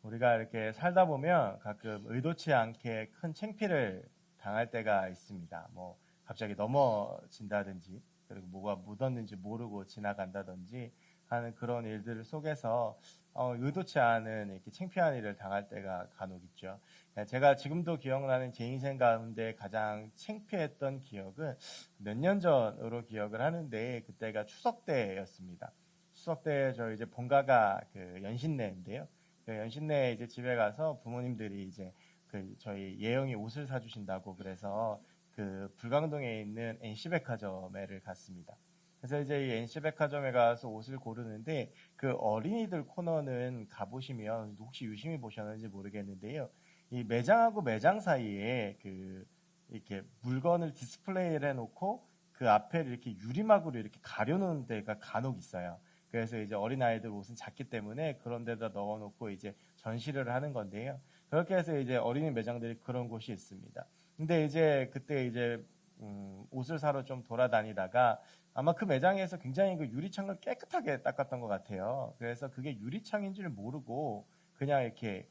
우리가 이렇게 살다 보면 가끔 의도치 않게 큰 창피를 당할 때가 있습니다. 뭐 갑자기 넘어진다든지 그리고 뭐가 묻었는지 모르고 지나간다든지 하는 그런 일들 속에서 의도치 않은 이렇게 창피한 일을 당할 때가 간혹 있죠. 제가 지금도 기억나는 제 인생 가운데 가장 창피했던 기억은 몇 년 전으로 기억을 하는데 그때가 추석 때였습니다. 추석 때 저 이제 본가가 그 연신내인데요. 그 연신내에 이제 집에 가서 부모님들이 이제 그 저희 예영이 옷을 사주신다고 그래서 그 불광동에 있는 NC백화점에를 갔습니다. 그래서 이제 이 NC백화점에 가서 옷을 고르는데 그 어린이들 코너는 가보시면 혹시 유심히 보셨는지 모르겠는데요. 이 매장하고 매장 사이에 그 이렇게 물건을 디스플레이를 해놓고 그 앞에 이렇게 유리막으로 이렇게 가려놓은 데가 간혹 있어요. 그래서 이제 어린아이들 옷은 작기 때문에 그런 데다 넣어놓고 이제 전시를 하는 건데요. 그렇게 해서 이제 어린이 매장들이 그런 곳이 있습니다. 근데 이제 그때 이제 옷을 사러 좀 돌아다니다가 아마 그 매장에서 굉장히 그 유리창을 깨끗하게 닦았던 것 같아요. 그래서 그게 유리창인지를 모르고 그냥 이렇게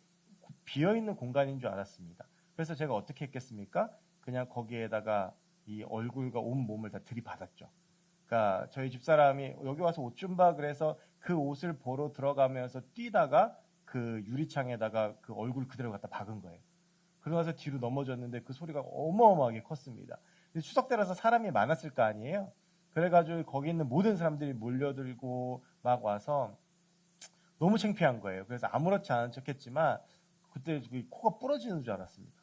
비어있는 공간인 줄 알았습니다. 그래서 제가 어떻게 했겠습니까? 그냥 거기에다가 이 얼굴과 온 몸을 다 들이받았죠. 그러니까 저희 집사람이 여기 와서 옷 좀 봐 그래서 그 옷을 보러 들어가면서 뛰다가 그 유리창에다가 그 얼굴 그대로 갖다 박은 거예요. 그러고서 뒤로 넘어졌는데 그 소리가 어마어마하게 컸습니다. 추석 때라서 사람이 많았을 거 아니에요? 그래가지고 거기 있는 모든 사람들이 몰려들고 막 와서 너무 창피한 거예요. 그래서 아무렇지 않은 척 했지만 그때 코가 부러지는 줄 알았습니다.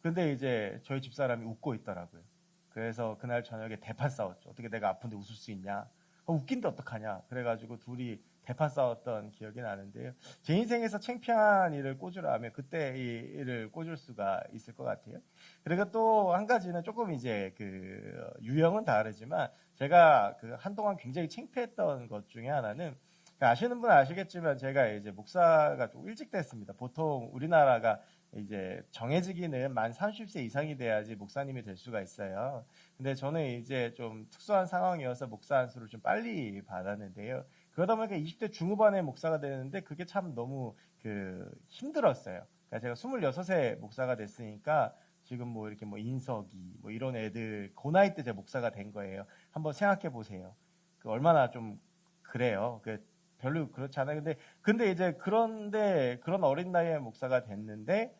근데 이제 저희 집사람이 웃고 있더라고요. 그래서 그날 저녁에 대판 싸웠죠. 어떻게 내가 아픈데 웃을 수 있냐? 웃긴데 어떡하냐? 그래가지고 둘이 대판 싸웠던 기억이 나는데요. 제 인생에서 창피한 일을 꽂으라면 그때 이 일을 꽂을 수가 있을 것 같아요. 그리고 또 한 가지는 조금 이제 그 유형은 다르지만 제가 그 한동안 굉장히 창피했던 것 중에 하나는 아시는 분은 아시겠지만 제가 이제 목사가 좀 일찍 됐습니다. 보통 우리나라가 이제 정해지기는 만 30세 이상이 돼야지 목사님이 될 수가 있어요. 근데 저는 이제 좀 특수한 상황이어서 목사 안수를 좀 빨리 받았는데요. 그러다 보니까 20대 중후반에 목사가 되는데 그게 참 너무 그 힘들었어요. 그러니까 제가 26세 목사가 됐으니까 지금 뭐 이렇게 뭐 인석이 뭐 이런 애들 그 나이 때 제가 목사가 된 거예요. 한번 생각해 보세요. 그 얼마나 좀 그래요. 그 별로 그렇지 않아요. 근데 이제 그런데 그런 어린 나이에 목사가 됐는데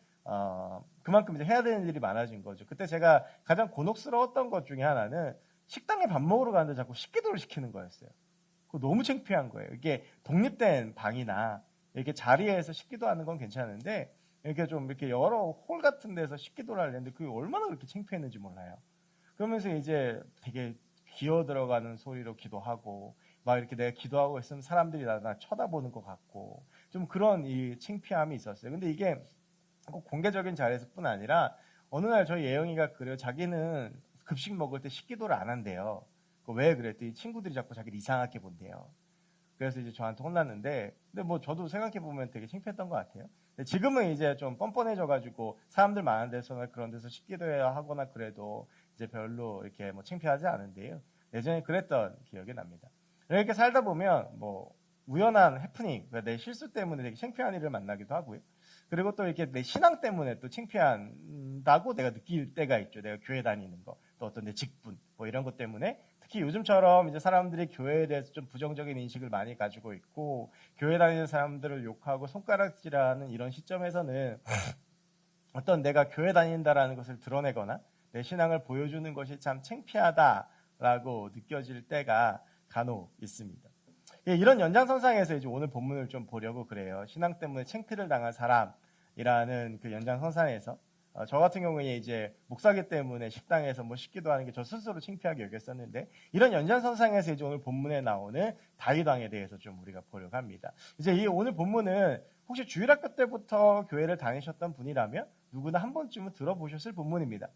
그만큼 이제 해야 되는 일이 많아진 거죠. 그때 제가 가장 곤혹스러웠던 것 중에 하나는 식당에 밥 먹으러 가는데 자꾸 식기도를 시키는 거였어요. 그거 너무 창피한 거예요. 이게 독립된 방이나 이렇게 자리에서 식기도 하는 건 괜찮은데 이렇게 좀 이렇게 여러 홀 같은 데서 식기도를 하려는데 그게 얼마나 그렇게 창피했는지 몰라요. 그러면서 이제 되게 기어 들어가는 소리로 기도하고 막 이렇게 내가 기도하고 있으면 사람들이 나 쳐다보는 것 같고 좀 그런 이 창피함이 있었어요. 근데 이게 꼭 공개적인 자리에서뿐 아니라 어느 날 저희 예영이가 그래요. 자기는 급식 먹을 때 식기도를 안 한대요. 왜 그랬더니 친구들이 자꾸 자기를 이상하게 본대요. 그래서 이제 저한테 혼났는데, 근데 뭐 저도 생각해보면 되게 창피했던 것 같아요. 근데 지금은 이제 좀 뻔뻔해져가지고 사람들 많은 데서나 그런 데서 식기도해야 하거나 그래도 이제 별로 이렇게 뭐 창피하지 않은데요. 예전에 그랬던 기억이 납니다. 이렇게 살다 보면 뭐 우연한 해프닝, 그러니까 내 실수 때문에 되게 창피한 일을 만나기도 하고요. 그리고 또 이렇게 내 신앙 때문에 또 창피하다고 내가 느낄 때가 있죠. 내가 교회 다니는 거, 또 어떤 내 직분, 뭐 이런 것 때문에 특히 요즘처럼 이제 사람들이 교회에 대해서 좀 부정적인 인식을 많이 가지고 있고 교회 다니는 사람들을 욕하고 손가락질하는 이런 시점에서는 어떤 내가 교회 다닌다라는 것을 드러내거나 내 신앙을 보여주는 것이 참 창피하다라고 느껴질 때가 간혹 있습니다. 이런 연장선상에서 이제 오늘 본문을 좀 보려고 그래요. 신앙 때문에 창피를 당한 사람이라는 그 연장선상에서 저 같은 경우에 이제 목사기 때문에 식당에서 뭐 식기도 하는 게 저 스스로 창피하게 여겼었는데 이런 연장선상에서 이제 오늘 본문에 나오는 다윗 왕에 대해서 좀 우리가 보려고 합니다. 이제 이 오늘 본문은 혹시 주일학교 때부터 교회를 다니셨던 분이라면 누구나 한 번쯤은 들어보셨을 본문입니다.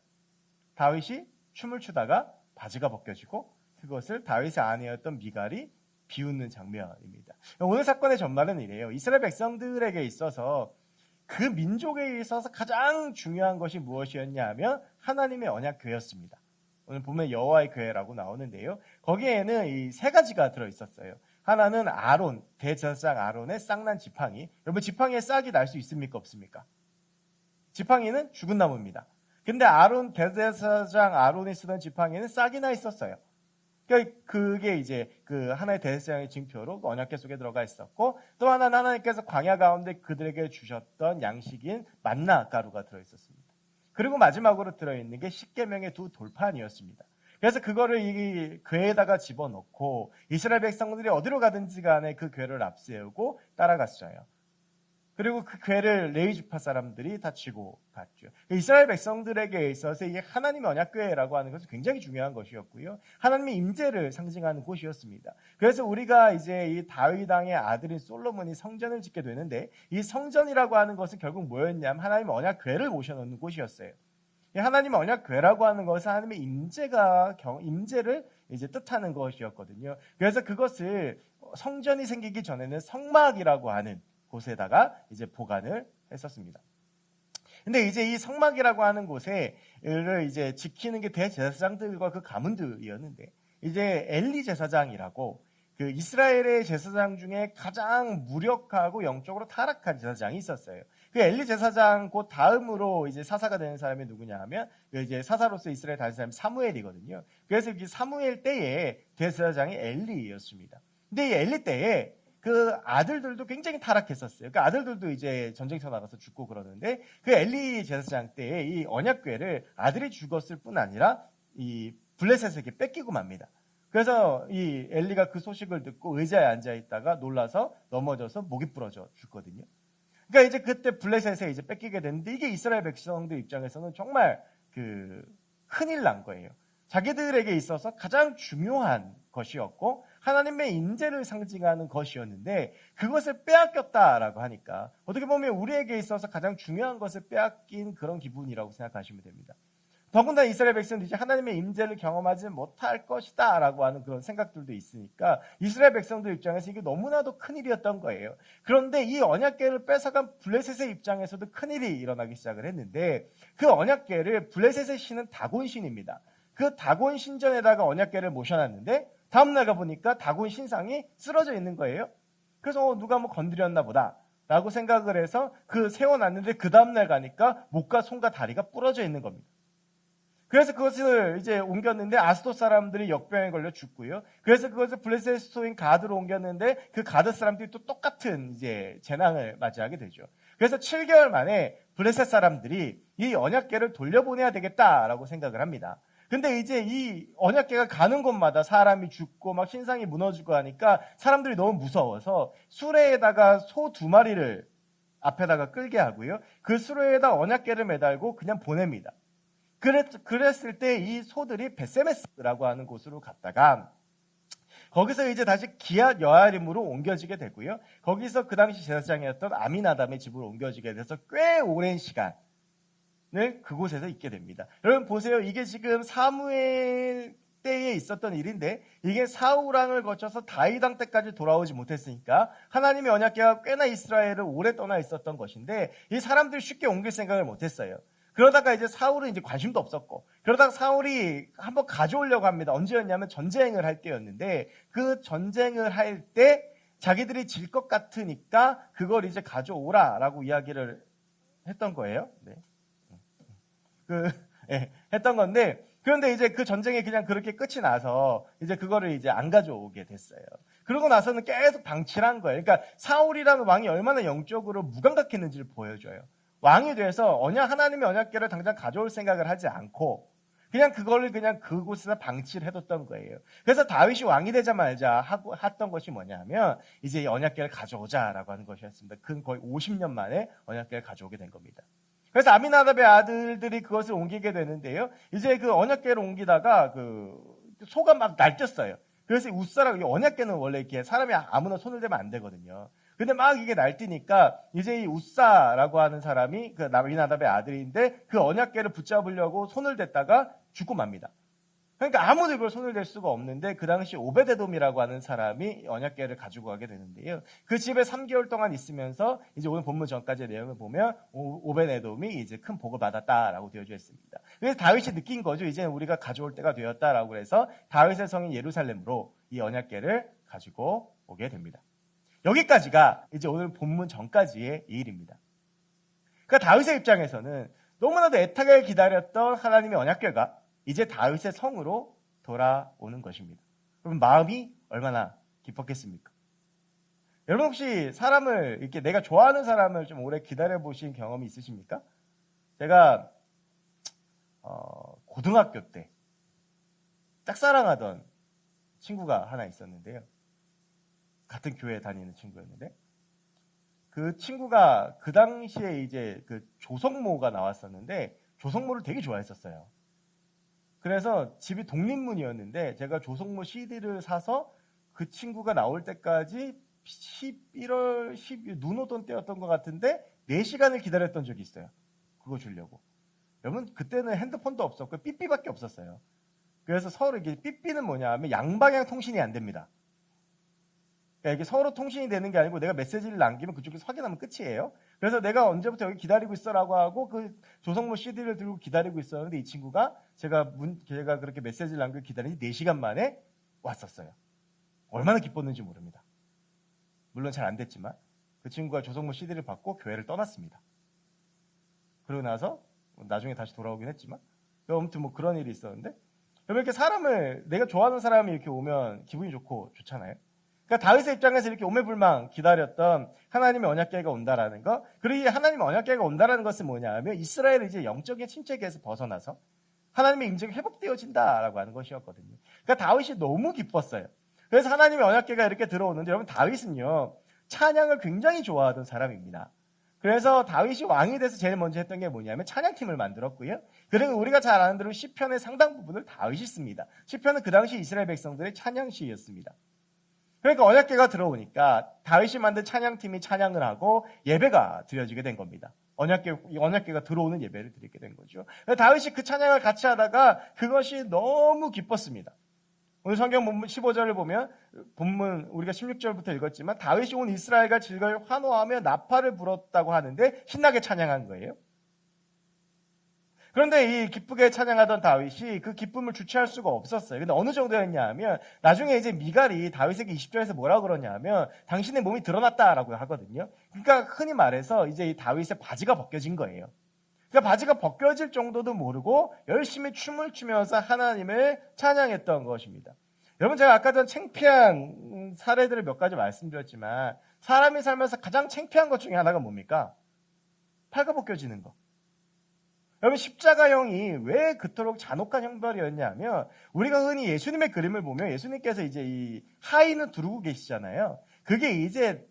다윗이 춤을 추다가 바지가 벗겨지고 그것을 다윗의 아내였던 미갈이 비웃는 장면입니다. 오늘 사건의 전말은 이래요. 이스라엘 백성들에게 있어서 그 민족에 있어서 가장 중요한 것이 무엇이었냐 하면 하나님의 언약궤였습니다. 오늘 보면 여호와의 궤라고 나오는데요. 거기에는 이 세 가지가 들어있었어요. 하나는 아론, 대제사장 아론의 싹난 지팡이. 여러분 지팡이에 싹이 날 수 있습니까? 없습니까? 지팡이는 죽은 나무입니다. 근데 아론, 대제사장 아론이 쓰던 지팡이는 싹이 나 있었어요. 그러니까 그게 이제 그 하나의 대제사장의 징표로 언약궤 속에 들어가 있었고, 또 하나는 하나님께서 광야 가운데 그들에게 주셨던 양식인 만나 가루가 들어있었습니다. 그리고 마지막으로 들어있는 게 십계명의 두 돌판이었습니다. 그래서 그거를 이 궤에다가 집어넣고 이스라엘 백성들이 어디로 가든지 간에 그 궤를 앞세우고 따라갔어요. 그리고 그 궤를 레위 지파 사람들이 다 쥐고 갔죠. 이스라엘 백성들에게 있어서 이게 하나님의 언약궤라고 하는 것은 굉장히 중요한 것이었고요. 하나님의 임재를 상징하는 곳이었습니다. 그래서 우리가 이제 이 다윗 왕의 아들인 솔로몬이 성전을 짓게 되는데, 이 성전이라고 하는 것은 결국 뭐였냐면 하나님의 언약궤를 모셔놓는 곳이었어요. 하나님의 언약궤라고 하는 것은 하나님의 임재를 이제 뜻하는 것이었거든요. 그래서 그것을 성전이 생기기 전에는 성막이라고 하는 곳에다가 이제 보관을 했었습니다. 근데 이제 이 성막이라고 하는 곳에를 이제 지키는 게 대제사장들과 그 가문들이었는데, 이제 엘리 제사장이라고 그 이스라엘의 제사장 중에 가장 무력하고 영적으로 타락한 제사장이 있었어요. 그 엘리 제사장 곧 다음으로 이제 사사가 되는 사람이 누구냐 하면 그 이제 사사로서 이스라엘 다른 사람이 사무엘이거든요. 그래서 이 사무엘 때에 대제사장이 엘리였습니다. 근데 이 엘리 때에 그 아들들도 굉장히 타락했었어요. 그 아들들도 이제 전쟁터 나가서 죽고 그러는데, 그 엘리 제사장 때에 이 언약궤를 아들이 죽었을 뿐 아니라 이 블레셋에게 뺏기고 맙니다. 그래서 이 엘리가 그 소식을 듣고 의자에 앉아 있다가 놀라서 넘어져서 목이 부러져 죽거든요. 그러니까 이제 그때 블레셋에 이제 뺏기게 됐는데, 이게 이스라엘 백성들 입장에서는 정말 그 큰일 난 거예요. 자기들에게 있어서 가장 중요한 것이었고 하나님의 임재를 상징하는 것이었는데 그것을 빼앗겼다라고 하니까 어떻게 보면 우리에게 있어서 가장 중요한 것을 빼앗긴 그런 기분이라고 생각하시면 됩니다. 더군다나 이스라엘 백성들이 이제 하나님의 임재를 경험하지 못할 것이다 라고 하는 그런 생각들도 있으니까 이스라엘 백성들 입장에서 이게 너무나도 큰일이었던 거예요. 그런데 이 언약궤를 뺏어간 블레셋의 입장에서도 큰일이 일어나기 시작을 했는데, 그 언약궤를 블레셋의 신은 다곤 신입니다. 그 다곤 신전에다가 언약궤를 모셔놨는데 다음날 가보니까 다곤 신상이 쓰러져 있는 거예요. 그래서 누가 뭐 건드렸나 보다 라고 생각을 해서 그 세워놨는데 그 다음날 가니까 목과 손과 다리가 부러져 있는 겁니다. 그래서 그것을 이제 옮겼는데 아스돗 사람들이 역병에 걸려 죽고요. 그래서 그것을 블레셋 수도인 가드로 옮겼는데 그 가드 사람들이 또 똑같은 이제 재난을 맞이하게 되죠. 그래서 7개월 만에 블레셋 사람들이 이 언약궤를 돌려보내야 되겠다라고 생각을 합니다. 근데 이제 이 언약궤가 가는 곳마다 사람이 죽고 막 신상이 무너지고 하니까 사람들이 너무 무서워서 수레에다가 소 2마리를 앞에다가 끌게 하고요. 그 수레에다 언약궤를 매달고 그냥 보냅니다. 그랬을 때 이 소들이 베세메스라고 하는 곳으로 갔다가 거기서 이제 다시 기앗 여아림으로 옮겨지게 되고요. 거기서 그 당시 제사장이었던 아미나답의 집으로 옮겨지게 돼서 꽤 오랜 시간을 그곳에서 있게 됩니다. 여러분 보세요. 이게 지금 사무엘 때에 있었던 일인데 이게 사울 왕을 거쳐서 다윗 왕 때까지 돌아오지 못했으니까 하나님의 언약궤가 꽤나 이스라엘을 오래 떠나 있었던 것인데 이 사람들이 쉽게 옮길 생각을 못했어요. 그러다가 이제 사울은 이제 관심도 없었고, 그러다가 사울이 한번 가져오려고 합니다. 언제였냐면 전쟁을 할 때였는데, 그 전쟁을 할 때 자기들이 질 것 같으니까 그걸 이제 가져오라라고 이야기를 했던 거예요. 네. 했던 건데, 그런데 이제 그 전쟁이 그냥 그렇게 끝이 나서 이제 그거를 이제 안 가져오게 됐어요. 그러고 나서는 계속 방치를 한 거예요. 그러니까 사울이라는 왕이 얼마나 영적으로 무감각했는지를 보여줘요. 왕이 돼서 하나님의 언약궤를 당장 가져올 생각을 하지 않고 그냥 그거를 그냥 그곳에서 방치를 해뒀던 거예요. 그래서 다윗이 왕이 되자마자 했던 것이 뭐냐면 이제 이 언약궤를 가져오자라고 하는 것이었습니다. 그 거의 50년 만에 언약궤를 가져오게 된 겁니다. 그래서 아미나답의 아들들이 그것을 옮기게 되는데요. 이제 그 언약궤를 옮기다가 그 소가 막 날뛰었어요. 그래서 우사라고, 언약궤는 원래 이렇게 사람이 아무나 손을 대면 안 되거든요. 근데 막 이게 날뛰니까 이제 이 우사라고 하는 사람이 그 아미나답의 아들인데 그 언약궤를 붙잡으려고 손을 댔다가 죽고 맙니다. 그러니까 아무도 이걸 손을 댈 수가 없는데 그 당시 오베데돔이라고 하는 사람이 언약궤를 가지고 가게 되는데요. 그 집에 3개월 동안 있으면서 이제 오늘 본문 전까지의 내용을 보면 오베데돔이 이제 큰 복을 받았다라고 되어져 있습니다. 그래서 다윗이 느낀 거죠. 이제 우리가 가져올 때가 되었다라고 해서 다윗의 성인 예루살렘으로 이 언약궤를 가지고 오게 됩니다. 여기까지가 이제 오늘 본문 전까지의 이 일입니다. 그러니까 다윗의 입장에서는 너무나도 애타게 기다렸던 하나님의 언약궤가 이제 다윗의 성으로 돌아오는 것입니다. 그럼 마음이 얼마나 기뻤겠습니까? 여러분 혹시 사람을 이렇게 내가 좋아하는 사람을 좀 오래 기다려 보신 경험이 있으십니까? 제가 고등학교 때 짝사랑하던 친구가 하나 있었는데요. 같은 교회 다니는 친구였는데 그 친구가 그 당시에 이제 그 조성모가 나왔었는데 조성모를 되게 좋아했었어요. 그래서 집이 독립문이었는데 제가 조성모 CD를 사서 그 친구가 나올 때까지 11월, 12월 눈 오던 때였던 것 같은데 4시간을 기다렸던 적이 있어요. 그거 주려고. 여러분 그때는 핸드폰도 없었고 삐삐밖에 없었어요. 그래서 서로 이게 삐삐는 뭐냐 하면 양방향 통신이 안 됩니다. 그러니까 이게 서로 통신이 되는 게 아니고 내가 메시지를 남기면 그쪽에서 확인하면 끝이에요. 그래서 내가 언제부터 여기 기다리고 있어라고 하고 그 조성모 CD를 들고 기다리고 있었는데 이 친구가 제가 그렇게 메시지를 남기고 기다리니 4시간 만에 왔었어요. 얼마나 기뻤는지 모릅니다. 물론 잘 안 됐지만 그 친구가 조성모 CD를 받고 교회를 떠났습니다. 그러고 나서 나중에 다시 돌아오긴 했지만 아무튼 뭐 그런 일이 있었는데 이렇게 사람을 내가 좋아하는 사람이 이렇게 오면 기분이 좋고 좋잖아요. 그러니까 다윗의 입장에서 이렇게 오매불망 기다렸던 하나님의 언약궤가 온다라는 거, 그리고 이 하나님의 언약궤가 온다라는 것은 뭐냐 하면 이스라엘이 이제 영적인 침체기에서 벗어나서 하나님의 임재가 회복되어진다라고 하는 것이었거든요. 그러니까 다윗이 너무 기뻤어요. 그래서 하나님의 언약궤가 이렇게 들어오는데 여러분 다윗은요 찬양을 굉장히 좋아하던 사람입니다. 그래서 다윗이 왕이 돼서 제일 먼저 했던 게 뭐냐면 찬양팀을 만들었고요. 그리고 우리가 잘 아는 대로 시편의 상당 부분을 다윗이 씁니다. 시편은 그 당시 이스라엘 백성들의 찬양시였습니다. 그러니까 언약궤가 들어오니까 다윗이 만든 찬양팀이 찬양을 하고 예배가 드려지게 된 겁니다. 언약궤가 들어오는 예배를 드리게 된 거죠. 다윗이 그 찬양을 같이 하다가 그것이 너무 기뻤습니다. 오늘 성경 본문 15절을 보면 본문 우리가 16절부터 읽었지만 다윗이 온 이스라엘과 즐거이 환호하며 나팔을 불었다고 하는데 신나게 찬양한 거예요. 그런데 이 기쁘게 찬양하던 다윗이 그 기쁨을 주체할 수가 없었어요. 근데 어느 정도였냐 하면 나중에 이제 미갈이 다윗에게 20절에서 뭐라고 그러냐 하면 당신의 몸이 드러났다라고 하거든요. 그러니까 흔히 말해서 이제 이 다윗의 바지가 벗겨진 거예요. 그러니까 바지가 벗겨질 정도도 모르고 열심히 춤을 추면서 하나님을 찬양했던 것입니다. 여러분 제가 아까 전 창피한 사례들을 몇 가지 말씀드렸지만 사람이 살면서 가장 창피한 것 중에 하나가 뭡니까? 팔가 벗겨지는 거. 여러분 십자가형이 왜 그토록 잔혹한 형벌이었냐면 우리가 흔히 예수님의 그림을 보면 예수님께서 이제 이 하인을 두르고 계시잖아요. 그게 이제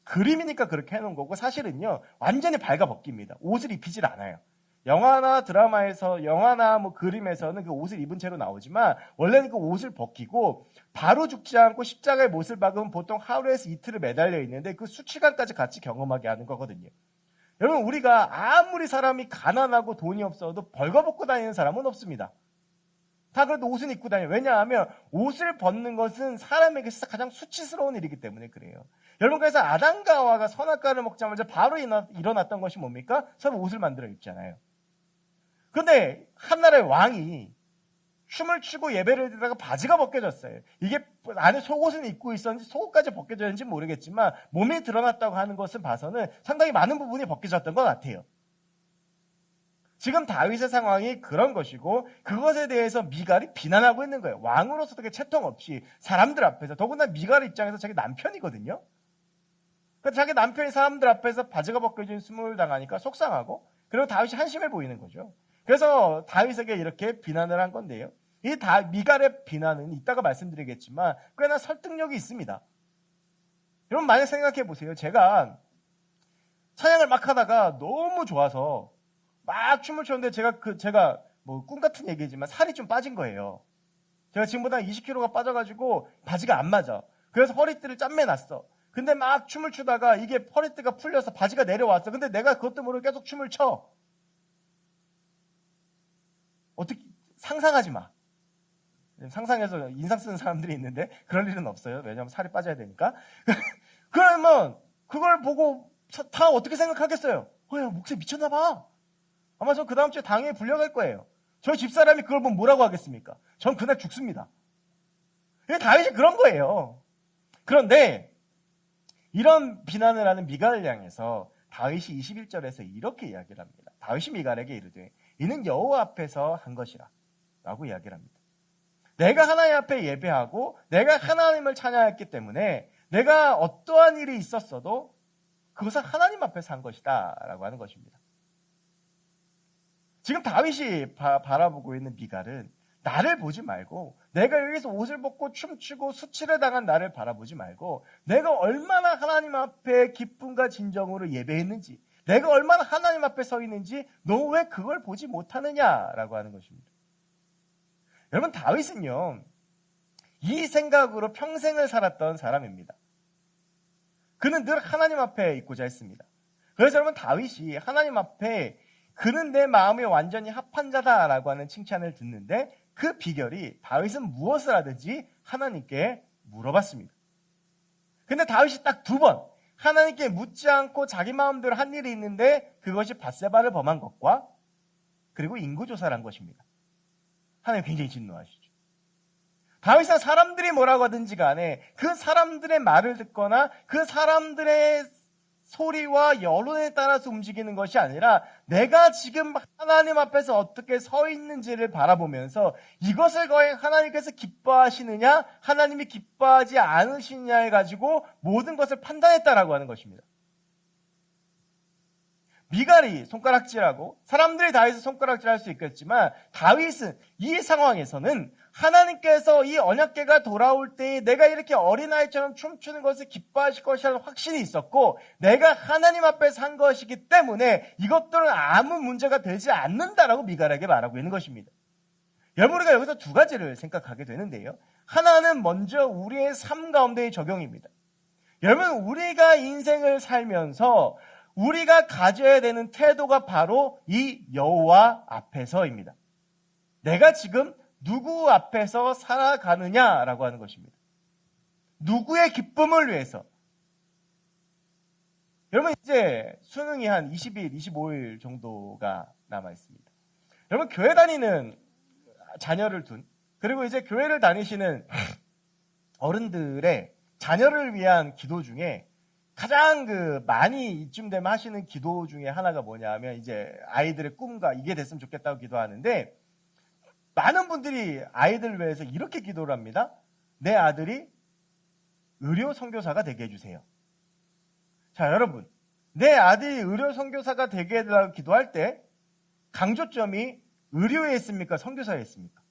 그림이니까 그렇게 해놓은 거고 사실은요 완전히 발가 벗깁니다. 옷을 입히질 않아요. 영화나 드라마에서 영화나 뭐 그림에서는 그 옷을 입은 채로 나오지만 원래는 그 옷을 벗기고 바로 죽지 않고 십자가의 못을 박으면 보통 하루에서 이틀을 매달려 있는데 그 수치감까지 같이 경험하게 하는 거거든요. 여러분 우리가 아무리 사람이 가난하고 돈이 없어도 벌거벗고 다니는 사람은 없습니다. 다 그래도 옷은 입고 다녀요. 왜냐하면 옷을 벗는 것은 사람에게 가장 수치스러운 일이기 때문에 그래요. 여러분 그래서 아담과 하와가 선악과를 먹자마자 바로 일어났던 것이 뭡니까? 서로 옷을 만들어 입잖아요. 그런데 한나라의 왕이 춤을 추고 예배를 드리다가 바지가 벗겨졌어요. 이게 안에 속옷은 입고 있었는지 속옷까지 벗겨졌는지 모르겠지만 몸이 드러났다고 하는 것을 봐서는 상당히 많은 부분이 벗겨졌던 것 같아요. 지금 다윗의 상황이 그런 것이고 그것에 대해서 미갈이 비난하고 있는 거예요. 왕으로서 어떻게 채통 없이 사람들 앞에서 더구나 미갈 입장에서 자기 남편이거든요. 그러니까 자기 남편이 사람들 앞에서 바지가 벗겨진 수모를 당하니까 속상하고 그리고 다윗이 한심해 보이는 거죠. 그래서 다윗에게 이렇게 비난을 한 건데요. 이 미갈의 비난은 이따가 말씀드리겠지만 꽤나 설득력이 있습니다. 여러분 만약 생각해 보세요. 제가 찬양을 막 하다가 너무 좋아서 막 춤을 췄는데 제가 뭐 꿈 같은 얘기지만 살이 좀 빠진 거예요. 제가 지금보다 20kg가 빠져가지고 바지가 안 맞아. 그래서 허리띠를 짬매놨어. 근데 막 춤을 추다가 이게 허리띠가 풀려서 바지가 내려왔어. 근데 내가 그것도 모르고 계속 춤을 춰. 어떻게 상상하지 마. 상상해서 인상 쓰는 사람들이 있는데 그럴 일은 없어요. 왜냐하면 살이 빠져야 되니까. 그러면 그걸 보고 다 어떻게 생각하겠어요? 야, 목소리 미쳤나 봐. 아마 전 그 다음 주에 당에 불려갈 거예요. 저희 집사람이 그걸 보면 뭐라고 하겠습니까? 전 그날 죽습니다. 다윗이 그런 거예요. 그런데 이런 비난을 하는 미갈을 향해서 다윗이 21절에서 이렇게 이야기를 합니다. 다윗이 미갈에게 이르되 이는 여호와 앞에서 한 것이라 라고 이야기를 합니다. 내가 하나님 앞에 예배하고 내가 하나님을 찬양했기 때문에 내가 어떠한 일이 있었어도 그것은 하나님 앞에서 한 것이다 라고 하는 것입니다. 지금 다윗이 바라보고 있는 미갈은 나를 보지 말고 내가 여기서 옷을 벗고 춤추고 수치를 당한 나를 바라보지 말고 내가 얼마나 하나님 앞에 기쁨과 진정으로 예배했는지 내가 얼마나 하나님 앞에 서 있는지 너 왜 그걸 보지 못하느냐라고 하는 것입니다. 여러분 다윗은요 이 생각으로 평생을 살았던 사람입니다. 그는 늘 하나님 앞에 있고자 했습니다. 그래서 여러분 다윗이 하나님 앞에 그는 내 마음에 완전히 합한 자다라고 하는 칭찬을 듣는데 그 비결이 다윗은 무엇을 하든지 하나님께 물어봤습니다. 근데 다윗이 딱 2번 하나님께 묻지 않고 자기 마음대로 한 일이 있는데 그것이 밧세바를 범한 것과 그리고 인구조사를 한 것입니다. 하나님 굉장히 진노하시죠. 다윗은 사람들이 뭐라고 하든지 간에 그 사람들의 말을 듣거나 그 사람들의 소리와 여론에 따라서 움직이는 것이 아니라 내가 지금 하나님 앞에서 어떻게 서 있는지를 바라보면서 이것을 거의 하나님께서 기뻐하시느냐 하나님이 기뻐하지 않으시느냐에 가지고 모든 것을 판단했다라고 하는 것입니다. 미갈이 손가락질하고 사람들이 다윗을 손가락질할 수 있겠지만 다윗은 이 상황에서는 하나님께서 이 언약궤가 돌아올 때에 내가 이렇게 어린아이처럼 춤추는 것을 기뻐하실 것이라는 확신이 있었고 내가 하나님 앞에서 한 것이기 때문에 이것들은 아무 문제가 되지 않는다라고 미갈에게 말하고 있는 것입니다. 여러분 우리가 여기서 2가지를 생각하게 되는데요. 하나는 먼저 우리의 삶 가운데의 적용입니다. 여러분 우리가 인생을 살면서 우리가 가져야 되는 태도가 바로 이 여호와 앞에서입니다. 내가 지금 누구 앞에서 살아가느냐라고 하는 것입니다. 누구의 기쁨을 위해서. 여러분 이제 수능이 한 20일, 25일 정도가 남아 있습니다. 여러분 교회 다니는 자녀를 둔 그리고 이제 교회를 다니시는 어른들의 자녀를 위한 기도 중에 가장 많이 이쯤 되면 하시는 기도 중에 하나가 뭐냐 하면 이제 아이들의 꿈과 이게 됐으면 좋겠다고 기도하는데 많은 분들이 아이들을 위해서 이렇게 기도를 합니다. 내 아들이 의료 선교사가 되게 해주세요. 자 여러분 내 아들이 의료 선교사가 되게 해달라고 기도할 때 강조점이 의료에 있습니까? 선교사에 있습니까?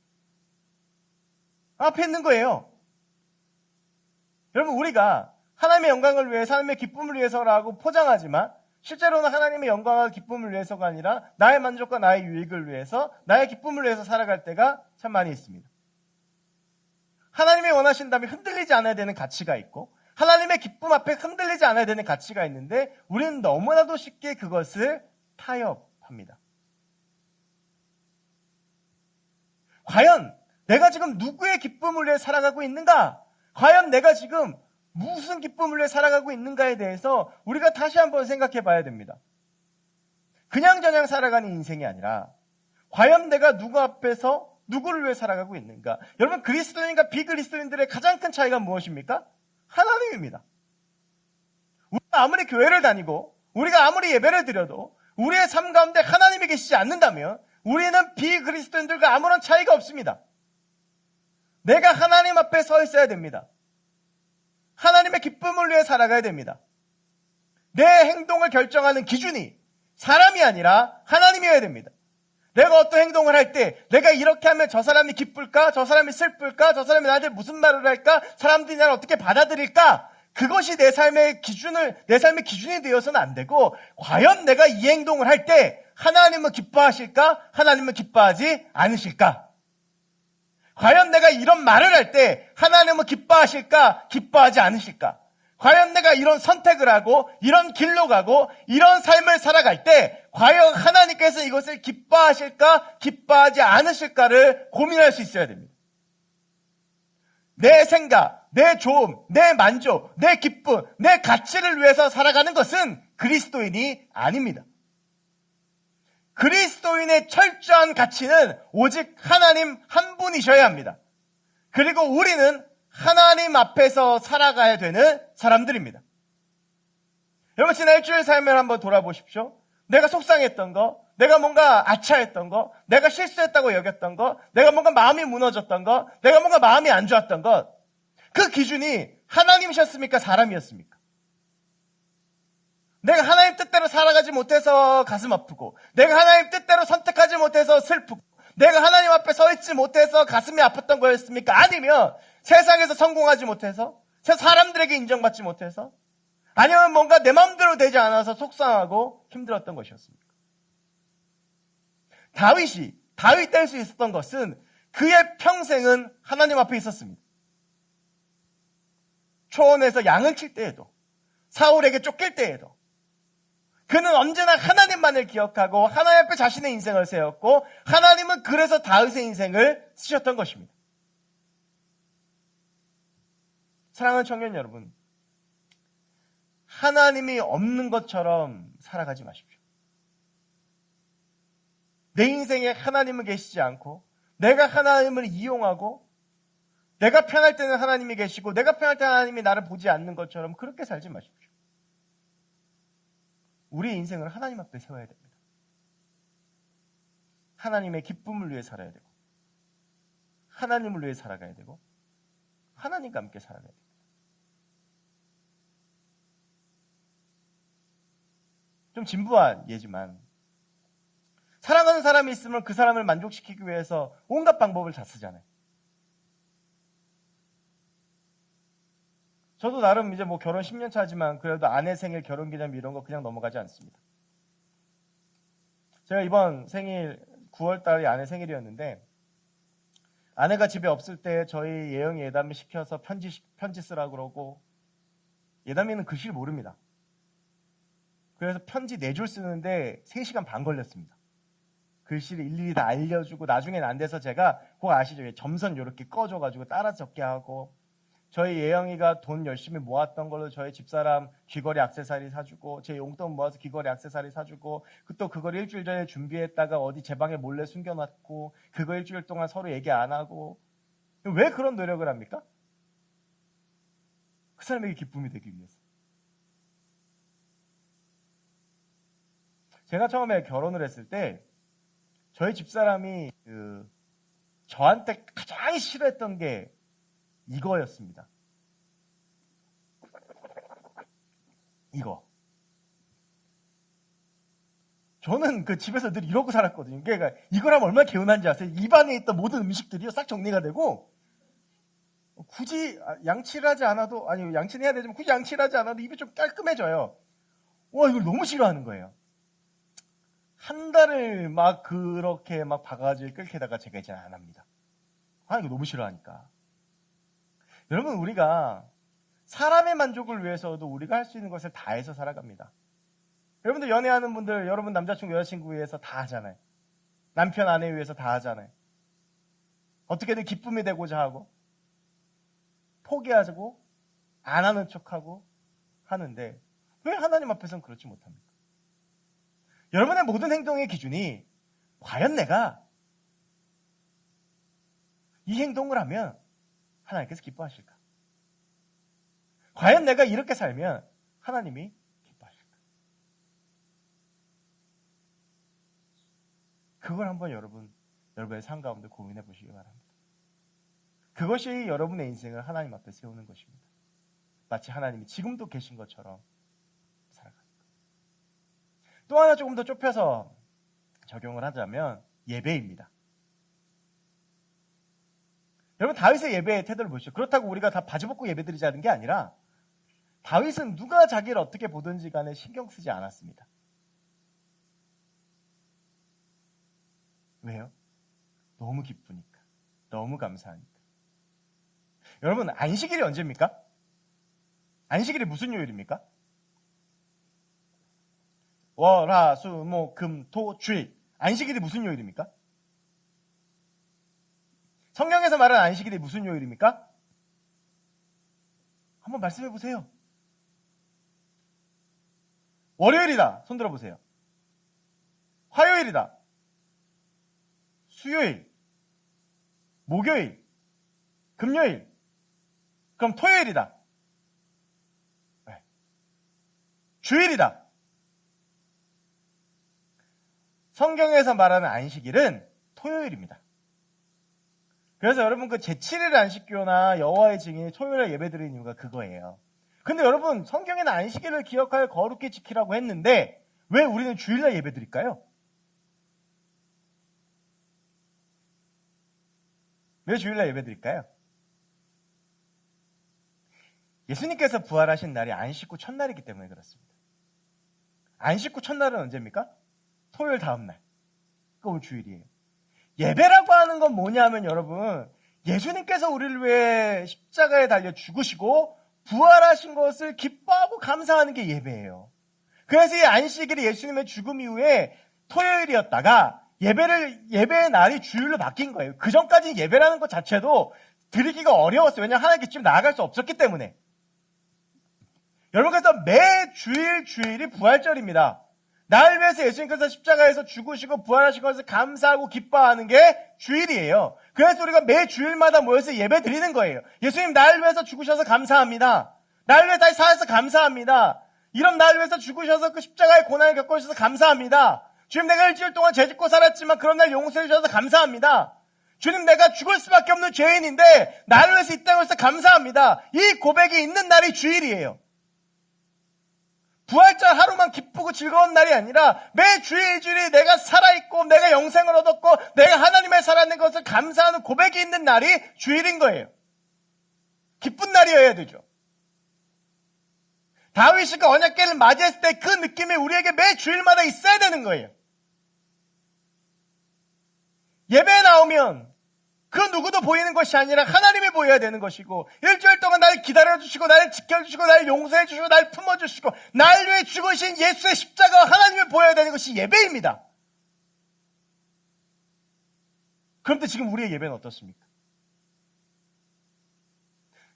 앞에 있는 거예요. 여러분 우리가 하나님의 영광을 위해서 하나님의 기쁨을 위해서라고 포장하지만 실제로는 하나님의 영광과 기쁨을 위해서가 아니라 나의 만족과 나의 유익을 위해서 나의 기쁨을 위해서 살아갈 때가 참 많이 있습니다. 하나님이 원하신다면 흔들리지 않아야 되는 가치가 있고 하나님의 기쁨 앞에 흔들리지 않아야 되는 가치가 있는데 우리는 너무나도 쉽게 그것을 타협합니다. 과연 내가 지금 누구의 기쁨을 위해 살아가고 있는가? 과연 내가 지금 무슨 기쁨을 위해 살아가고 있는가에 대해서 우리가 다시 한번 생각해 봐야 됩니다. 그냥저냥 살아가는 인생이 아니라 과연 내가 누구 앞에서 누구를 위해 살아가고 있는가? 여러분 그리스도인과 비그리스도인들의 가장 큰 차이가 무엇입니까? 하나님입니다. 우리가 아무리 교회를 다니고 우리가 아무리 예배를 드려도 우리의 삶 가운데 하나님이 계시지 않는다면 우리는 비그리스도인들과 아무런 차이가 없습니다. 내가 하나님 앞에 서 있어야 됩니다. 하나님의 기쁨을 위해 살아가야 됩니다. 내 행동을 결정하는 기준이 사람이 아니라 하나님이어야 됩니다. 내가 어떤 행동을 할 때 내가 이렇게 하면 저 사람이 기쁠까? 저 사람이 슬플까? 저 사람이 나한테 무슨 말을 할까? 사람들이 나를 어떻게 받아들일까? 그것이 내 삶의 기준이 되어서는 안 되고 과연 내가 이 행동을 할 때 하나님은 기뻐하실까? 하나님은 기뻐하지 않으실까? 과연 내가 이런 말을 할 때 하나님은 기뻐하실까? 기뻐하지 않으실까? 과연 내가 이런 선택을 하고 이런 길로 가고 이런 삶을 살아갈 때 과연 하나님께서 이것을 기뻐하실까? 기뻐하지 않으실까를 고민할 수 있어야 됩니다. 내 생각, 내 좋음, 내 만족, 내 기쁨, 내 가치를 위해서 살아가는 것은 그리스도인이 아닙니다. 그리스도인의 철저한 가치는 오직 하나님 한 분이셔야 합니다. 그리고 우리는 하나님 앞에서 살아가야 되는 사람들입니다. 여러분, 지난 일주일 삶을 한번 돌아보십시오. 내가 속상했던 거, 내가 뭔가 아차했던 거, 내가 실수했다고 여겼던 거, 내가 뭔가 마음이 무너졌던 거, 내가 뭔가 마음이 안 좋았던 것, 그 기준이 하나님이셨습니까? 사람이었습니까? 내가 하나님 뜻대로 살아가지 못해서 가슴 아프고, 내가 하나님 뜻대로 선택하지 못해서 슬프고, 내가 하나님 앞에 서 있지 못해서 가슴이 아팠던 거였습니까? 아니면 세상에서 성공하지 못해서, 사람들에게 인정받지 못해서, 아니면 뭔가 내 마음대로 되지 않아서 속상하고 힘들었던 것이었습니까? 다윗 될 수 있었던 것은 그의 평생은 하나님 앞에 있었습니다. 초원에서 양을 칠 때에도, 사울에게 쫓길 때에도 그는 언제나 하나님만을 기억하고 하나님 앞에 자신의 인생을 세웠고, 하나님은 그래서 다윗의 인생을 쓰셨던 것입니다. 사랑하는 청년 여러분, 하나님이 없는 것처럼 살아가지 마십시오. 내 인생에 하나님은 계시지 않고, 내가 하나님을 이용하고, 내가 편할 때는 하나님이 계시고, 내가 편할 때 하나님이 나를 보지 않는 것처럼 그렇게 살지 마십시오. 우리의 인생을 하나님 앞에 세워야 됩니다. 하나님의 기쁨을 위해 살아야 되고, 하나님을 위해 살아가야 되고, 하나님과 함께 살아가야 됩니다. 좀 진부한 예지만, 사랑하는 사람이 있으면 그 사람을 만족시키기 위해서 온갖 방법을 다 쓰잖아요. 저도 나름 이제 뭐 결혼 10년 차지만 그래도 아내 생일, 결혼기념일 이런 거 그냥 넘어가지 않습니다. 제가 이번 생일 9월 달이 아내 생일이었는데, 아내가 집에 없을 때 저희 예영이 예담이 시켜서 편지 쓰라고 그러고, 예담이는 글씨를 모릅니다. 그래서 편지 4줄 쓰는데 3시간 반 걸렸습니다. 글씨를 일일이 다 알려주고, 나중에는 안 돼서 제가, 그거 아시죠? 점선 이렇게 꺼줘가지고 따라 적게 하고, 저희 예영이가 돈 열심히 모았던 걸로 저희 집사람 귀걸이 액세서리 사주고, 제 용돈 모아서 귀걸이 액세서리 사주고, 또 그걸 일주일 전에 준비했다가 어디 제 방에 몰래 숨겨놨고, 그거 일주일 동안 서로 얘기 안 하고. 왜 그런 노력을 합니까? 그 사람에게 기쁨이 되기 위해서. 제가 처음에 결혼을 했을 때 저희 집사람이 저한테 가장 싫어했던 게 이거였습니다. 이거. 저는 그 집에서 늘 이러고 살았거든요. 그러니까 이걸 하면 얼마나 개운한지 아세요? 입안에 있던 모든 음식들이요 싹 정리가 되고, 굳이 양치를 하지 않아도, 아니 양치는 해야 되지만 굳이 양치를 하지 않아도 입이 좀 깔끔해져요. 와, 이걸 너무 싫어하는 거예요. 한 달을 막 그렇게 막 바가지를 끓게다가 제가 이제 안 합니다. 이거 너무 싫어하니까. 여러분, 우리가 사람의 만족을 위해서도 우리가 할 수 있는 것을 다 해서 살아갑니다. 여러분들 연애하는 분들, 여러분 남자친구 여자친구 위해서 다 하잖아요. 남편 아내 위해서 다 하잖아요. 어떻게든 기쁨이 되고자 하고, 포기하고 안 하는 척하고 하는데, 왜 하나님 앞에서는 그렇지 못합니까? 여러분의 모든 행동의 기준이 과연 내가 이 행동을 하면 하나님께서 기뻐하실까? 과연 내가 이렇게 살면 하나님이 기뻐하실까? 그걸 한번 여러분의 삶 가운데 고민해 보시기 바랍니다. 그것이 여러분의 인생을 하나님 앞에 세우는 것입니다. 마치 하나님이 지금도 계신 것처럼 살아가는 것. 또 하나 조금 더 좁혀서 적용을 하자면 예배입니다. 여러분, 다윗의 예배의 태도를 보시죠. 그렇다고 우리가 다 바지 벗고 예배드리자는 게 아니라, 다윗은 누가 자기를 어떻게 보든지 간에 신경 쓰지 않았습니다. 왜요? 너무 기쁘니까. 너무 감사하니까. 여러분, 안식일이 언제입니까? 안식일이 무슨 요일입니까? 월, 화, 수, 목, 금, 토, 주일. 안식일이 무슨 요일입니까? 성경에서 말하는 안식일이 무슨 요일입니까? 한번 말씀해 보세요. 월요일이다. 손 들어보세요. 화요일이다. 수요일, 목요일, 금요일, 그럼 토요일이다. 네. 주일이다. 성경에서 말하는 안식일은 토요일입니다. 그래서 여러분 그 제7일 안식교나 여호와의 증인이 토요일에 예배드리는 이유가 그거예요. 근데 여러분 성경에는 안식일을 기억하여 거룩히 지키라고 했는데 왜 우리는 주일날 예배드릴까요? 왜 주일날 예배드릴까요? 예수님께서 부활하신 날이 안식 후 첫날이기 때문에 그렇습니다. 안식 후 첫날은 언제입니까? 토요일 다음날. 그거 오늘 주일이에요. 예배라고 하는 건 뭐냐면 여러분 예수님께서 우리를 위해 십자가에 달려 죽으시고 부활하신 것을 기뻐하고 감사하는 게 예배예요. 그래서 이 안식일이 예수님의 죽음 이후에 토요일이었다가 예배의 날이 주일로 바뀐 거예요. 그 전까지 예배라는 것 자체도 드리기가 어려웠어요. 왜냐하면 하나님께 집 나아갈 수 없었기 때문에. 여러분 그래서 매 주일이 부활절입니다. 날 위해서 예수님께서 십자가에서 죽으시고 부활하신 것을 감사하고 기뻐하는 게 주일이에요. 그래서 우리가 매 주일마다 모여서 예배 드리는 거예요. 예수님 날 위해서 죽으셔서 감사합니다. 날 위해서 다시 살아서 감사합니다. 이런 날 위해서 죽으셔서 그 십자가의 고난을 겪으셔서 감사합니다. 주님 내가 일주일 동안 죄짓고 살았지만 그런 날 용서해 주셔서 감사합니다. 주님 내가 죽을 수밖에 없는 죄인인데 나를 위해서 이 땅에 오셔서 감사합니다. 이 고백이 있는 날이 주일이에요. 부활절 하루만 기쁘고 즐거운 날이 아니라 매 주일이 내가 살아있고 내가 영생을 얻었고 내가 하나님의 살아있는 것을 감사하는 고백이 있는 날이 주일인 거예요. 기쁜 날이어야 되죠. 다윗이 그 언약궤를 맞이했을 때 그 느낌이 우리에게 매 주일마다 있어야 되는 거예요. 예배에 나오면 그 누구도 보이는 것이 아니라 하나님이 보여야 되는 것이고 일주일 동안 나를 기다려주시고 나를 지켜주시고 나를 용서해주시고 나를 품어주시고 나를 위해 죽으신 예수의 십자가와 하나님을 보여야 되는 것이 예배입니다. 그런데 지금 우리의 예배는 어떻습니까?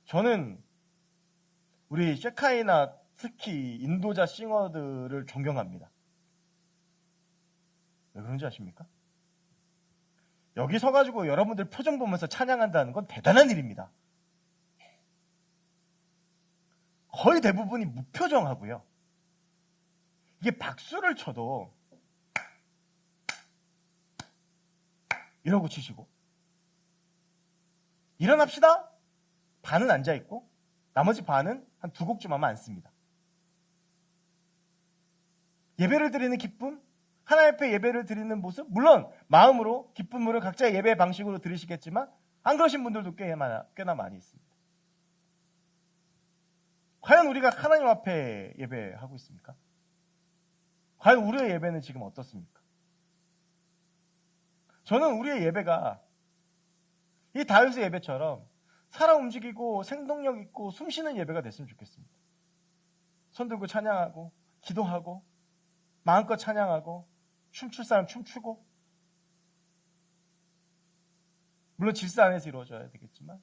저는 우리 셰카이나 특히 인도자 싱어들을 존경합니다. 왜 그런지 아십니까? 여기 서가지고 여러분들 표정 보면서 찬양한다는 건 대단한 일입니다. 거의 대부분이 무표정하고요. 이게 박수를 쳐도 이러고 치시고 일어납시다. 반은 앉아있고 나머지 반은 한 두 곡쯤 하면 앉습니다. 예배를 드리는 기쁨, 하나님 앞에 예배를 드리는 모습, 물론 마음으로 기쁨으로 각자의 예배 방식으로 드리시겠지만 안 그러신 분들도 꽤나 많이 있습니다. 과연 우리가 하나님 앞에 예배하고 있습니까? 과연 우리의 예배는 지금 어떻습니까? 저는 우리의 예배가 이 다윗의 예배처럼 살아 움직이고 생동력 있고 숨쉬는 예배가 됐으면 좋겠습니다. 손 들고 찬양하고 기도하고 마음껏 찬양하고 춤출 사람 춤추고 물론 질서 안에서 이루어져야 되겠지만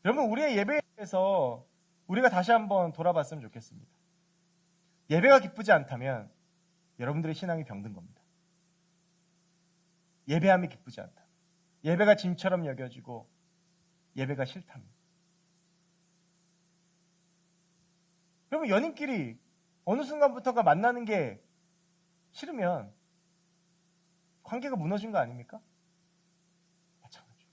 여러분 우리의 예배에서 우리가 다시 한번 돌아봤으면 좋겠습니다. 예배가 기쁘지 않다면 여러분들의 신앙이 병든 겁니다. 예배함이 기쁘지 않다. 예배가 짐처럼 여겨지고 예배가 싫답니다. 여러분 연인끼리 어느 순간부터가 만나는 게 싫으면 관계가 무너진 거 아닙니까? 마찬가지죠.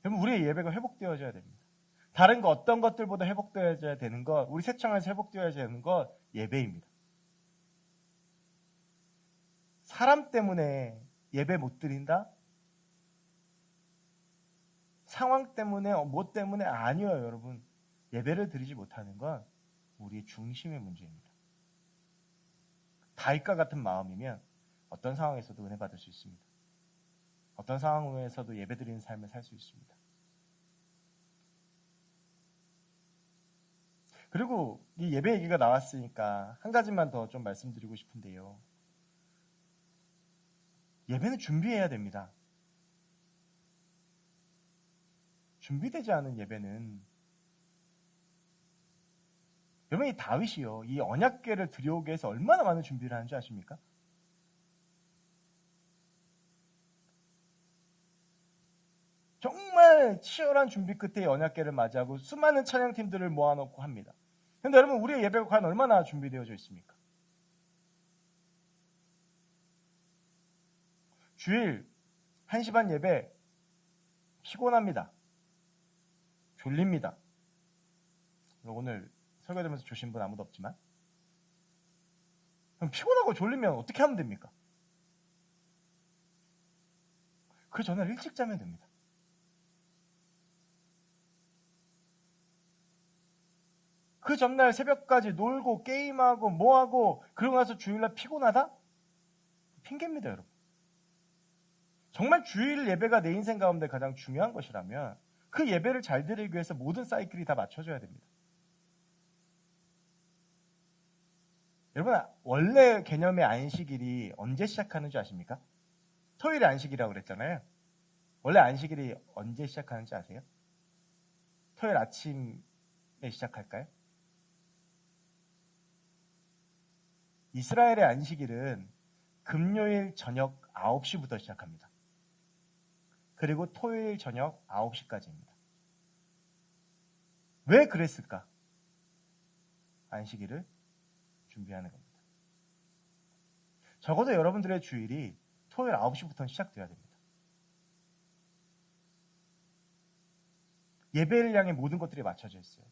여러분 우리의 예배가 회복되어져야 됩니다. 다른 거 어떤 것들보다 회복되어져야 되는 것, 우리 새창에서 회복되어져야 되는 것 예배입니다. 사람 때문에 예배 못 드린다? 상황 때문에 뭐 때문에 아니에요. 여러분 예배를 드리지 못하는 건 우리의 중심의 문제입니다. 다윗과 같은 마음이면 어떤 상황에서도 은혜 받을 수 있습니다. 어떤 상황에서도 예배 드리는 삶을 살 수 있습니다. 그리고 이 예배 얘기가 나왔으니까 한 가지만 더 좀 말씀드리고 싶은데요. 예배는 준비해야 됩니다. 준비되지 않은 예배는 여러분 이 다윗이요. 이 언약궤를 들여오기 위해서 얼마나 많은 준비를 하는지 아십니까? 정말 치열한 준비 끝에 언약궤를 맞이하고 수많은 찬양팀들을 모아놓고 합니다. 그런데 여러분, 우리의 예배가 과연 얼마나 준비되어져 있습니까? 주일 1시 반 예배 피곤합니다. 졸립니다. 오늘 설교 들으면서 조신 분 아무도 없지만, 그럼 피곤하고 졸리면 어떻게 하면 됩니까? 그 전날 일찍 자면 됩니다. 그 전날 새벽까지 놀고 게임하고 뭐하고 그러고 나서 주일날 피곤하다? 핑계입니다, 여러분. 정말 주일 예배가 내 인생 가운데 가장 중요한 것이라면 그 예배를 잘 드리기 위해서 모든 사이클이 다 맞춰져야 됩니다. 여러분, 원래 개념의 안식일이 언제 시작하는 줄 아십니까? 토요일에 안식이라고 그랬잖아요. 원래 안식일이 언제 시작하는지 아세요? 토요일 아침에 시작할까요? 이스라엘의 안식일은 금요일 저녁 9시부터 시작합니다. 그리고 토요일 저녁 9시까지입니다. 왜 그랬을까? 안식일을 준비하는 겁니다. 적어도 여러분들의 주일이 토요일 9시부터 시작돼야 됩니다. 예배를 향해 모든 것들이 맞춰져 있어요.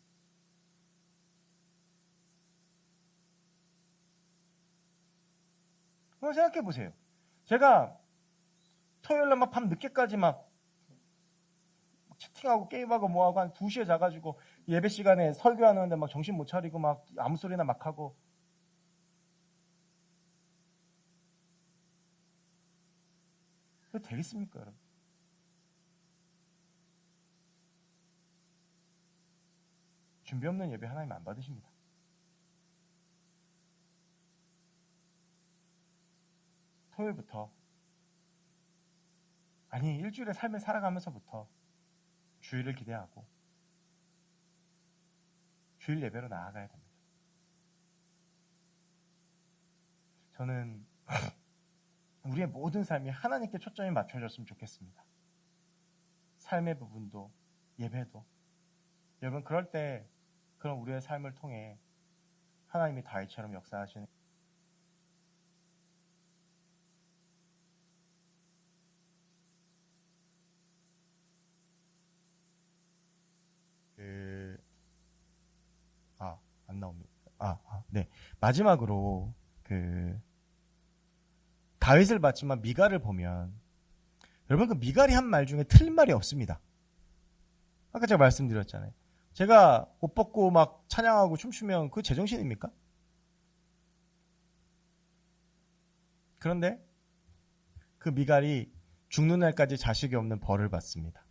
그럼 생각해 보세요. 제가 토요일날 막 밤 늦게까지 막 채팅하고 게임하고 뭐하고 한 2시에 자가지고 예배 시간에 설교하는데 막 정신 못 차리고 막 아무 소리나 막 하고, 그게 되겠습니까, 여러분? 준비 없는 예배 하나님 안 받으십니다. 토요일부터, 아니 일주일의 삶을 살아가면서부터 주일을 기대하고 주일 예배로 나아가야 됩니다. 저는 우리의 모든 삶이 하나님께 초점이 맞춰졌으면 좋겠습니다. 삶의 부분도 예배도. 여러분, 그럴 때 그런 우리의 삶을 통해 하나님이 다윗처럼 역사하시는 안 나옵니다. 네. 마지막으로 다윗을 봤지만 미갈을 보면, 여러분, 그 미갈이 한 말 중에 틀린 말이 없습니다. 아까 제가 말씀드렸잖아요. 제가 옷 벗고 막 찬양하고 춤추면 그거 제정신입니까? 그런데 그 미갈이 죽는 날까지 자식이 없는 벌을 받습니다.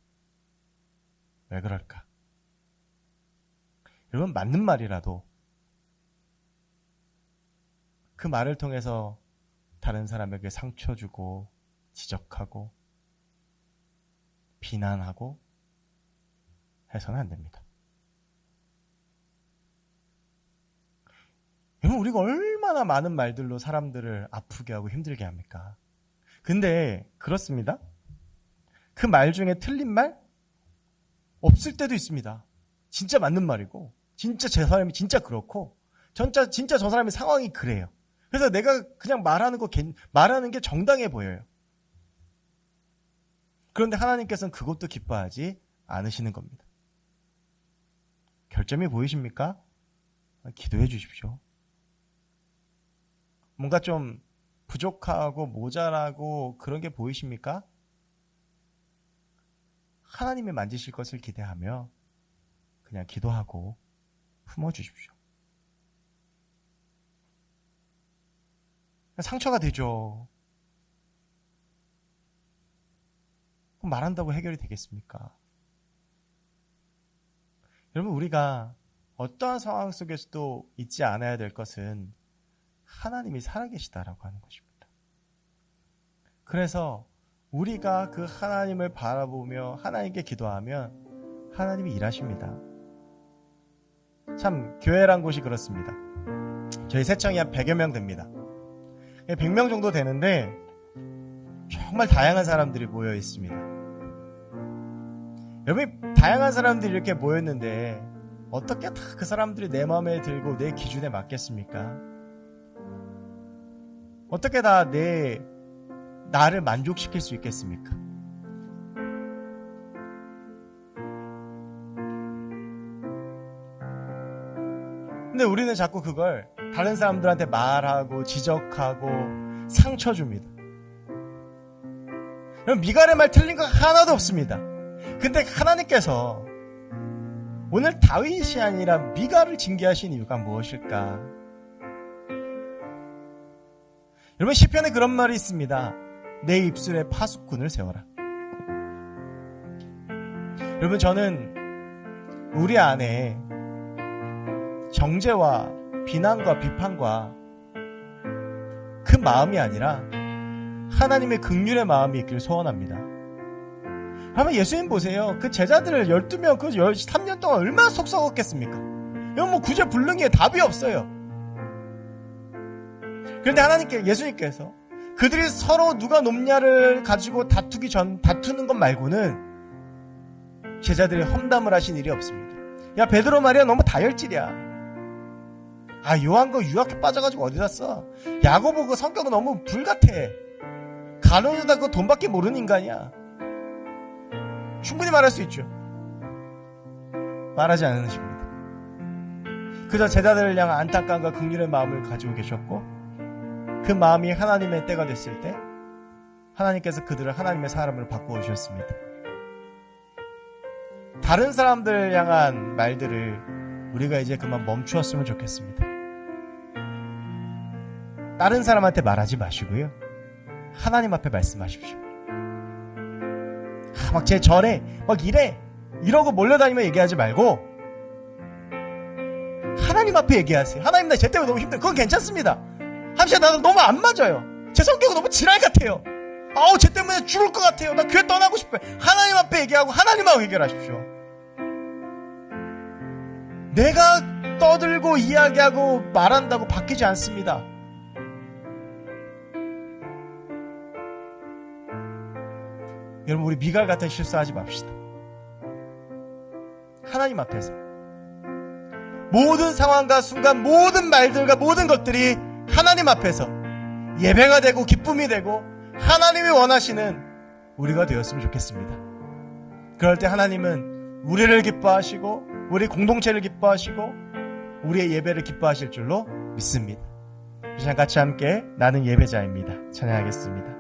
왜 그럴까? 여러분, 맞는 말이라도 그 말을 통해서 다른 사람에게 상처 주고 지적하고 비난하고 해서는 안 됩니다. 여러분, 우리가 얼마나 많은 말들로 사람들을 아프게 하고 힘들게 합니까? 근데 그렇습니다. 그 말 중에 틀린 말 없을 때도 있습니다. 진짜 맞는 말이고, 진짜 제 사람이 진짜 그렇고, 진짜 저 사람의 상황이 그래요. 그래서 내가 그냥 말하는 게 정당해 보여요. 그런데 하나님께서는 그것도 기뻐하지 않으시는 겁니다. 결점이 보이십니까? 기도해 주십시오. 뭔가 좀 부족하고 모자라고 그런 게 보이십니까? 하나님이 만지실 것을 기대하며 그냥 기도하고 품어주십시오. 상처가 되죠. 그럼 말한다고 해결이 되겠습니까? 여러분, 우리가 어떠한 상황 속에서도 잊지 않아야 될 것은 하나님이 살아계시다라고 하는 것입니다. 그래서 우리가 그 하나님을 바라보며 하나님께 기도하면 하나님이 일하십니다. 참, 교회란 곳이 그렇습니다. 저희 새청이 한 100여 명 됩니다. 100명 정도 되는데 정말 다양한 사람들이 모여 있습니다. 여러분, 다양한 사람들이 이렇게 모였는데 어떻게 다 그 사람들이 내 마음에 들고 내 기준에 맞겠습니까? 어떻게 다 나를 만족시킬 수 있겠습니까? 근데 우리는 자꾸 그걸 다른 사람들한테 말하고 지적하고 상처 줍니다. 미갈의 말 틀린 거 하나도 없습니다. 근데 하나님께서 오늘 다윗이 아니라 미갈을 징계하신 이유가 무엇일까? 여러분, 시편에 그런 말이 있습니다. 내 입술에 파수꾼을 세워라. 여러분, 저는 우리 안에 정죄와 비난과 비판과 그 마음이 아니라 하나님의 긍휼의 마음이 있기를 소원합니다. 한번 예수님 보세요. 그 제자들을 12명, 그 3년 동안 얼마나 속 썩었겠습니까? 이건 뭐 구제불능이에요. 답이 없어요. 그런데 예수님께서 그들이 서로 누가 높냐를 가지고 다투는 것 말고는 제자들이 험담을 하신 일이 없습니다. 야, 베드로 말이야, 너무 다혈질이야. 아, 요한 거 유학교 빠져가지고 어디다 써? 야고보 그 성격은 너무 불같아. 가론유다 그거 돈밖에 모르는 인간이야. 충분히 말할 수 있죠. 말하지 않으십니다. 그저 제자들을 향한 안타까움과 긍휼의 마음을 가지고 계셨고, 그 마음이 하나님의 때가 됐을 때 하나님께서 그들을 하나님의 사람으로 바꾸어 주셨습니다. 다른 사람들 향한 말들을 우리가 이제 그만 멈추었으면 좋겠습니다. 다른 사람한테 말하지 마시고요, 하나님 앞에 말씀하십시오. 막 쟤 저래, 막 이러고 몰려다니며 얘기하지 말고 하나님 앞에 얘기하세요. 하나님, 나 쟤 때문에 너무 힘들어. 그건 괜찮습니다. 함시 나도 너무 안 맞아요. 제 성격은 너무 지랄 같아요. 아우, 쟤 때문에 죽을 것 같아요. 나 교회 떠나고 싶어요. 하나님 앞에 얘기하고 하나님하고 해결하십시오. 내가 떠들고 이야기하고 말한다고 바뀌지 않습니다. 여러분, 우리 미갈 같은 실수하지 맙시다. 하나님 앞에서 모든 상황과 순간, 모든 말들과 모든 것들이 하나님 앞에서 예배가 되고 기쁨이 되고 하나님이 원하시는 우리가 되었으면 좋겠습니다. 그럴 때 하나님은 우리를 기뻐하시고 우리 공동체를 기뻐하시고 우리의 예배를 기뻐하실 줄로 믿습니다. 이 시간 같이 함께 나는 예배자입니다. 찬양하겠습니다.